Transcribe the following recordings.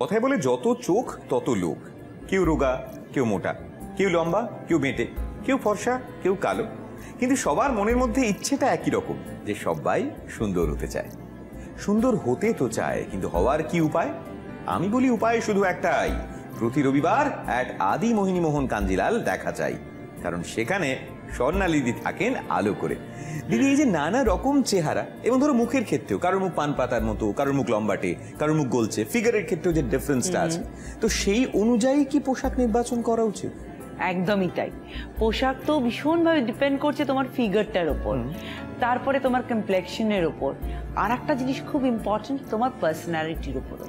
কথায় বলে যত চোখ তত লোক। কেউ রোগা, কেউ মোটা, কেউ লম্বা, কেউ বেঁটে, কেউ ফর্সা, কেউ কালো, কিন্তু সবার মনের মধ্যে ইচ্ছেটা একই রকম, যে সবাই সুন্দর হতে চায়। সুন্দর হতে তো চায়, কিন্তু হওয়ার কি উপায়? আমি বলি উপায় শুধু একটাই, প্রতি রবিবার @আদি মোহিনী মোহন কাঞ্জিলাল দেখা চাই, কারণ সেখানে স্বর্ণালী থাকেন আলো করে। দিদি, এই যে নানা রকম চেহারা, এবং ধরো মুখের ক্ষেত্রেও কারোর মুখ পান পাতার মতো, কারোর মুখ লম্বাটে, কারোর মুখ গলছে, ফিগারের ক্ষেত্রেও যে ডিফারেন্সটা আছে, তো সেই অনুযায়ী কি পোশাক নির্বাচন করা উচিত? একদমই তাই। পোশাক তো ভীষণভাবে ডিপেন্ড করছে তোমার ফিগারটার ওপর, তারপরে তোমার কমপ্লেক্সনের ওপর, আর একটা জিনিস খুব ইম্পর্টেন্ট, তোমার পার্সোনালিটির ওপরও।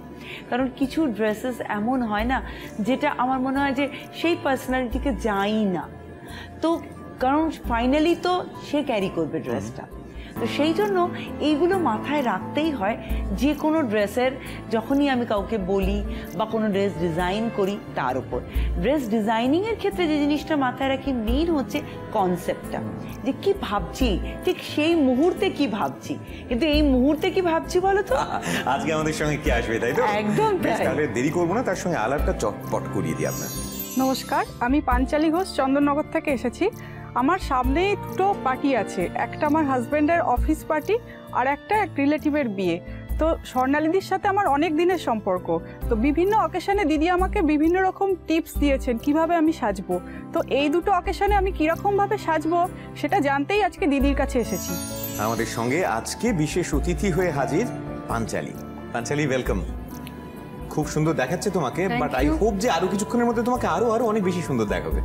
কারণ কিছু ড্রেসেস এমন হয় না যেটা আমার মনে হয় যে সেই পার্সোনালিটিকে যাই না, তো কারণ ফাইনালি তো সে ক্যারি করবে ড্রেসটা। তো সেই জন্য এইগুলো মাথায় রাখতেই হয় যে কোনো ড্রেসের, যখনই আমি কাউকে বলি বা কোনো ড্রেস ডিজাইন করি তার উপর। ড্রেস ডিজাইনিংয়ের ক্ষেত্রে যে জিনিসটা মাথায় রাখি মেইন হচ্ছে কনসেপ্টটা, যে কি ভাবছি, ঠিক সেই মুহূর্তে কি ভাবছি। কিন্তু এই মুহূর্তে কি ভাবছি বলো তো? আজকে আমাদের সঙ্গে কি আসবে, তাই তো? একদম তাহলে দেরি করবো না, তার সঙ্গে আলাপটা চটপট করিয়ে দিই আপনার। নমস্কার, আমি পাঞ্চালী ঘোষ চন্দননগর থেকে এসেছি। আমার সামনেই দুটো পার্টি আছে, একটা আমার হাজব্যান্ডের অফিস পার্টি আর একটা এক রিলেটিভের বিয়ে। তো স্বর্ণালীদির সাথে আমার অনেক দিনের সম্পর্ক, তো বিভিন্ন অকেশনে দিদি আমাকে বিভিন্ন রকম টিপস দিয়েছেন কিভাবে আমি সাজবো। তো এই দুটো অকেশনে আমি কীরকমভাবে সাজবো সেটা জানতেই আজকে দিদির কাছে এসেছি। আমাদের সঙ্গে আজকে বিশেষ অতিথি হয়ে হাজির পাঞ্চালী। পাঞ্চালী, ওয়েলকাম। খুব সুন্দর দেখাচ্ছে তোমাকে, বাট আই হোপ যে আরো কিছুক্ষণের মধ্যে তোমাকে আরো অনেক বেশি সুন্দর দেখাবে,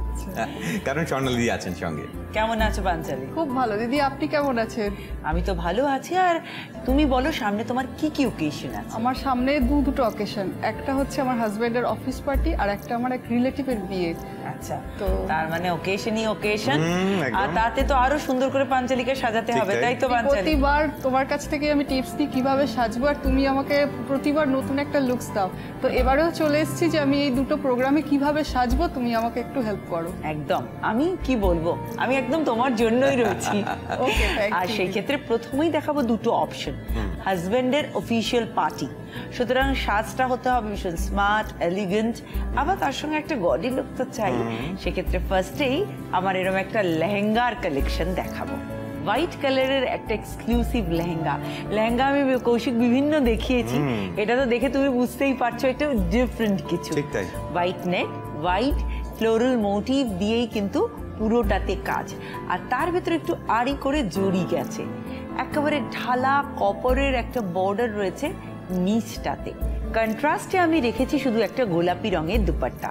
কারণ স্বর্ণালী আছেন সঙ্গে। কেমন আছো পাঞ্চালী? খুব ভালো দিদি, আপনি কেমন আছেন? আমি তো ভালো আছি। আর তুমি বলো, সামনে তোমার কি কি ওকেশন আছে? আমার সামনে দুটো অকেশন, একটা হচ্ছে আমার হাজব্যান্ডের অফিস পার্টি আর একটা আমার এক রিলেটিভের বিয়ে। আচ্ছা, তো তার মানে ওকেশনই ওকেশন, আর তাতে তো আরো সুন্দর করে পাঞ্চালীকে সাজাতে হবে, তাই তো পাঞ্চালী? প্রতিবার তোমার কাছ থেকে আমি টিপস নিই কিভাবে সাজবো, আর তুমি আমাকে প্রতিবার নতুন একটা লুকস দাও। তো এবারেও চলে এসেছি যে আমি এই দুটো প্রোগ্রামে কিভাবে সাজবো, তুমি আমাকে একটু হেল্প করো। একদম, আমি কি বলবো, আমি একদম তোমার জন্যই রয়েছি। আর সেই ক্ষেত্রে প্রথমেই দেখাবো দুটো অপশন। হাজব্যান্ডের অফিসিয়াল পার্টি, সুতরাং সাজটা হতে হবে ভীষণ স্মার্ট, এলিগেন্ট, আবার তার সঙ্গে একটা গডি লুক তো চাই। সেক্ষেত্রে ফার্স্টেই আমার এরকম একটা লেহেঙ্গার কালেকশন দেখাবো। হোয়াইট কালারের একটা এক্সক্লুসিভ লেহেঙ্গা। আমি কৌশিক বিভিন্ন দেখিয়েছি, এটা তো দেখে তুমি বুঝতেই পারছো একটা ডিফারেন্ট কিছু। হোয়াইট নেক, হোয়াইট ফ্লোরাল মোটিভ দিয়েই কিন্তু পুরোটাতে কাজ, আর তার ভেতরে একটু আড়ি করে জড়ি গেছে। একেবারে ঢালা কপারের একটা বর্ডার রয়েছে নিচটাতে। কন্ট্রাস্টে আমি রেখেছি শুধু একটা গোলাপি রঙের দুপাট্টা।